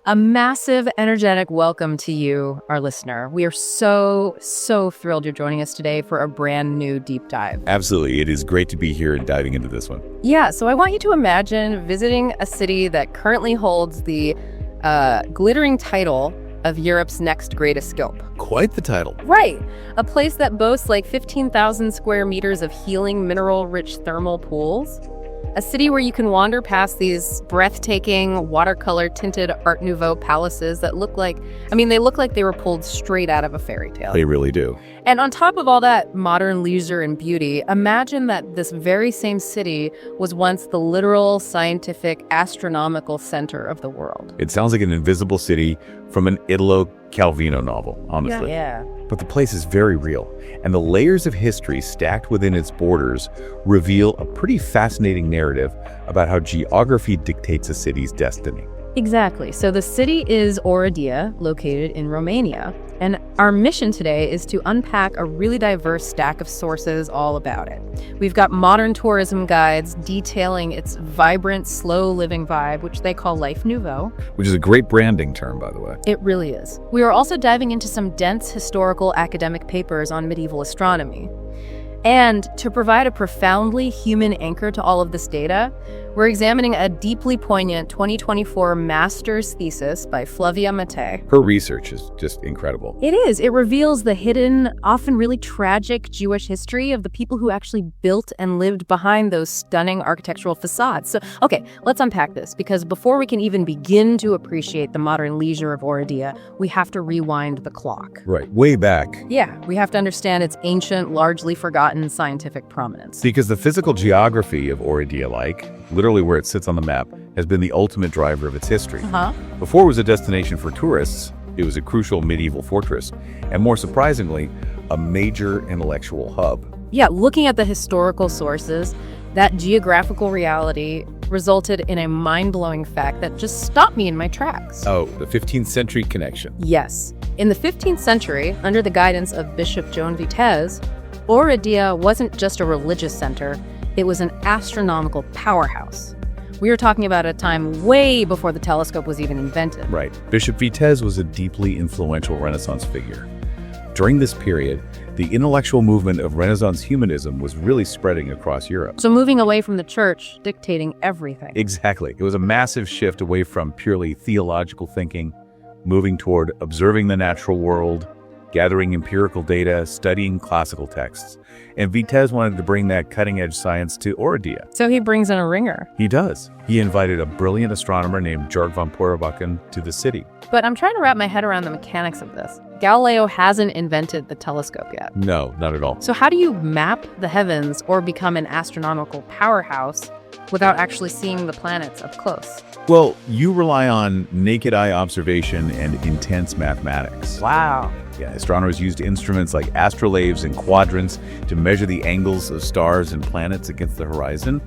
A massive, energetic welcome to you, our listener. We are so thrilled you're joining us today for a brand new deep dive. Absolutely. It is great to be here and diving into this one. Yeah, so I want you to imagine visiting a city that currently holds the glittering title of Europe's next greatest scope. Quite the title. Right. A place that boasts like 15,000 square meters of healing, mineral-rich thermal pools. A city where you can wander past these breathtaking, watercolor-tinted Art Nouveau palaces that look like they were pulled straight out of a fairy tale. They really do. And on top of all that modern leisure and beauty, imagine that this very same city was once the literal, scientific, astronomical center of the world. It sounds like an invisible city from an Italo Calvino novel, honestly. Yeah. But the place is very real, and the layers of history stacked within its borders reveal a pretty fascinating narrative about how geography dictates a city's destiny. Exactly. So the city is Oradea, located in Romania. And our mission today is to unpack a really diverse stack of sources all about it. We've got modern tourism guides detailing its vibrant, slow-living vibe, which they call Life Nouveau. Which is a great branding term, by the way. It really is. We are also diving into some dense historical academic papers on medieval astronomy. And to provide a profoundly human anchor to all of this data, we're examining a deeply poignant 2024 master's thesis by Flavia Matei. Her research is just incredible. It is. It reveals the hidden, often really tragic Jewish history of the people who actually built and lived behind those stunning architectural facades. So, okay, let's unpack this, because before we can even begin to appreciate the modern leisure of Oradea, we have to rewind the clock. Right, way back. Yeah, we have to understand its ancient, largely forgotten scientific prominence. Because the physical geography of Oradea, literally where it sits on the map, has been the ultimate driver of its history. Before it was a destination for tourists, it was a crucial medieval fortress, and more surprisingly, a major intellectual hub. Yeah, looking at the historical sources, that geographical reality resulted in a mind-blowing fact that just stopped me in my tracks. Oh, the 15th century connection. Yes. In the 15th century, under the guidance of Bishop Joan Vitez, Oradea wasn't just a religious center, it was an astronomical powerhouse. We are talking about a time way before the telescope was even invented. Right. Bishop Vitez was a deeply influential Renaissance figure. During this period, the intellectual movement of Renaissance humanism was really spreading across Europe. So moving away from the church, dictating everything. Exactly. It was a massive shift away from purely theological thinking, moving toward observing the natural world, gathering empirical data, studying classical texts. And Vitez wanted to bring that cutting-edge science to Oradea. So he brings in a ringer. He does. He invited a brilliant astronomer named Georg von Poerbakken to the city. But I'm trying to wrap my head around the mechanics of this. Galileo hasn't invented the telescope yet. No, not at all. So how do you map the heavens or become an astronomical powerhouse without actually seeing the planets up close? Well, you rely on naked eye observation and intense mathematics. Wow. Yeah, astronomers used instruments like astrolabes and quadrants to measure the angles of stars and planets against the horizon.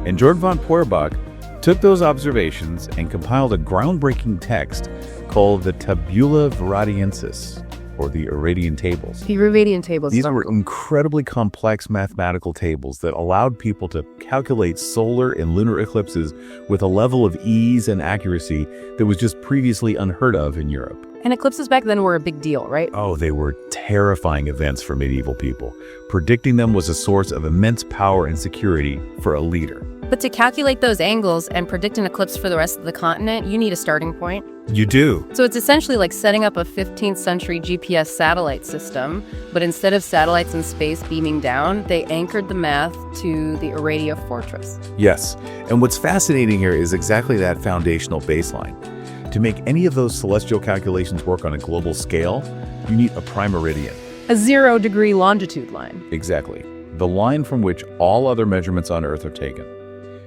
And Georg von Poerbakken took those observations and compiled a groundbreaking text called the Tabula Varadiensis, or the Irradian Tables. The Irradian Tables. These were incredibly complex mathematical tables that allowed people to calculate solar and lunar eclipses with a level of ease and accuracy that was just previously unheard of in Europe. And eclipses back then were a big deal, right? Oh, they were terrifying events for medieval people. Predicting them was a source of immense power and security for a leader. But to calculate those angles and predict an eclipse for the rest of the continent, you need a starting point. You do. So it's essentially like setting up a 15th century GPS satellite system, but instead of satellites in space beaming down, they anchored the math to the Oradea Fortress. Yes, and what's fascinating here is exactly that foundational baseline. To make any of those celestial calculations work on a global scale, you need a prime meridian. A 0-degree longitude line. Exactly. The line from which all other measurements on Earth are taken.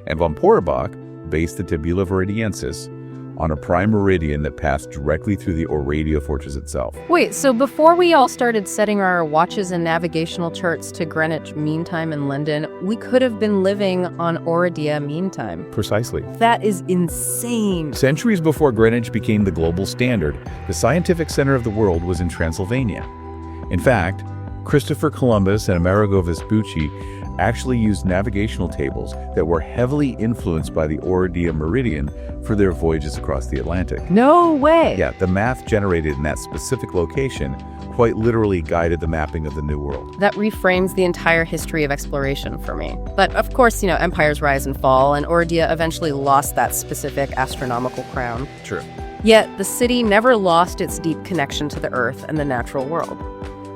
And von Poerbakken based the Tabula Varadiensis on a prime meridian that passed directly through the Oradea Fortress itself. Wait, so before we all started setting our watches and navigational charts to Greenwich Mean Time in London, we could have been living on Oradea Mean Time. Precisely. That is insane. Centuries before Greenwich became the global standard, the scientific center of the world was in Transylvania. In fact, Christopher Columbus and Amerigo Vespucci actually used navigational tables that were heavily influenced by the Oradea meridian for their voyages across the Atlantic. No way! Yeah, the math generated in that specific location quite literally guided the mapping of the New World. That reframes the entire history of exploration for me. But of course, empires rise and fall, and Oradea eventually lost that specific astronomical crown. True. Yet, the city never lost its deep connection to the Earth and the natural world.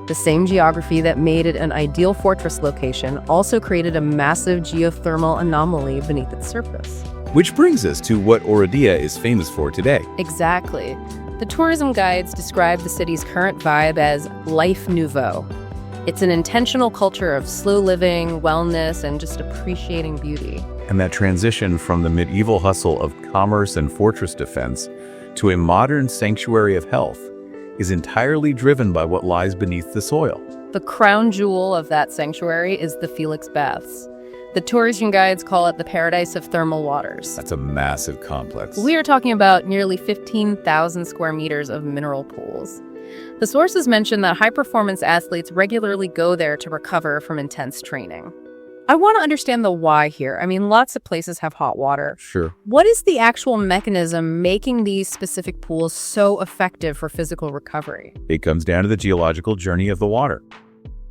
The same geography that made it an ideal fortress location also created a massive geothermal anomaly beneath its surface. Which brings us to what Oradea is famous for today. Exactly. The tourism guides describe the city's current vibe as Art Nouveau. It's an intentional culture of slow living, wellness, and just appreciating beauty. And that transition from the medieval hustle of commerce and fortress defense to a modern sanctuary of health is entirely driven by what lies beneath the soil. The crown jewel of that sanctuary is the Felix Baths. The tourism guides call it the paradise of thermal waters. That's a massive complex. We are talking about nearly 15,000 square meters of mineral pools. The sources mention that high-performance athletes regularly go there to recover from intense training. I want to understand the why here. I mean, lots of places have hot water. Sure. What is the actual mechanism making these specific pools so effective for physical recovery? It comes down to the geological journey of the water.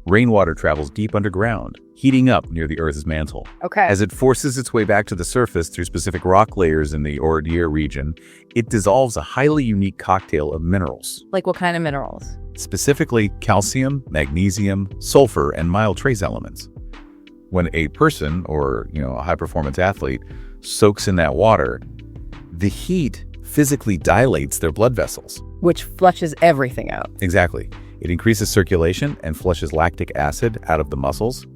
Rainwater travels deep underground, heating up near the Earth's mantle. Okay. As it forces its way back to the surface through specific rock layers in the Oradea region, it dissolves a highly unique cocktail of minerals. Like what kind of minerals? Specifically calcium, magnesium, sulfur, and mild trace elements. When a person, or a high-performance athlete, soaks in that water, the heat physically dilates their blood vessels. Which flushes everything out. Exactly. It increases circulation and flushes lactic acid out of the muscles.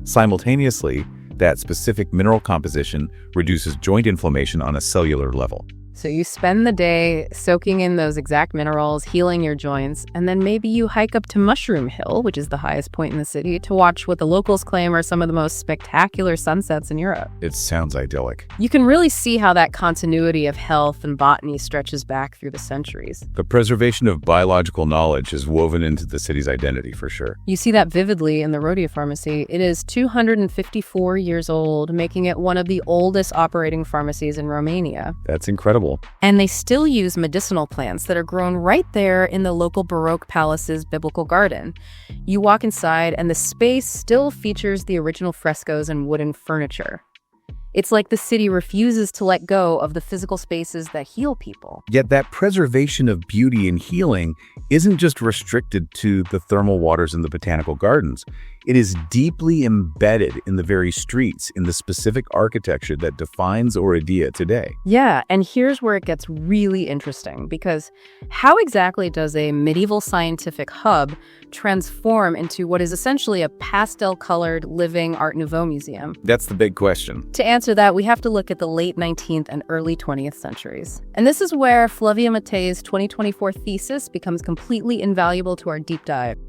Simultaneously, that specific mineral composition reduces joint inflammation on a cellular level. So you spend the day soaking in those exact minerals, healing your joints, and then maybe you hike up to Mushroom Hill, which is the highest point in the city, to watch what the locals claim are some of the most spectacular sunsets in Europe. It sounds idyllic. You can really see how that continuity of health and botany stretches back through the centuries. The preservation of biological knowledge is woven into the city's identity for sure. You see that vividly in the Oradea Pharmacy. It is 254 years old, making it one of the oldest operating pharmacies in Romania. That's incredible. And they still use medicinal plants that are grown right there in the local Baroque palace's biblical garden. You walk inside and the space still features the original frescoes and wooden furniture. It's like the city refuses to let go of the physical spaces that heal people. Yet that preservation of beauty and healing isn't just restricted to the thermal waters in the botanical gardens. It is deeply embedded in the very streets, in the specific architecture that defines Oradea today. Yeah, and here's where it gets really interesting, because how exactly does a medieval scientific hub transform into what is essentially a pastel-colored living Art Nouveau museum? That's the big question. To answer that, we have to look at the late 19th and early 20th centuries. And this is where Flavia Matei's 2024 thesis becomes completely invaluable to our deep dive.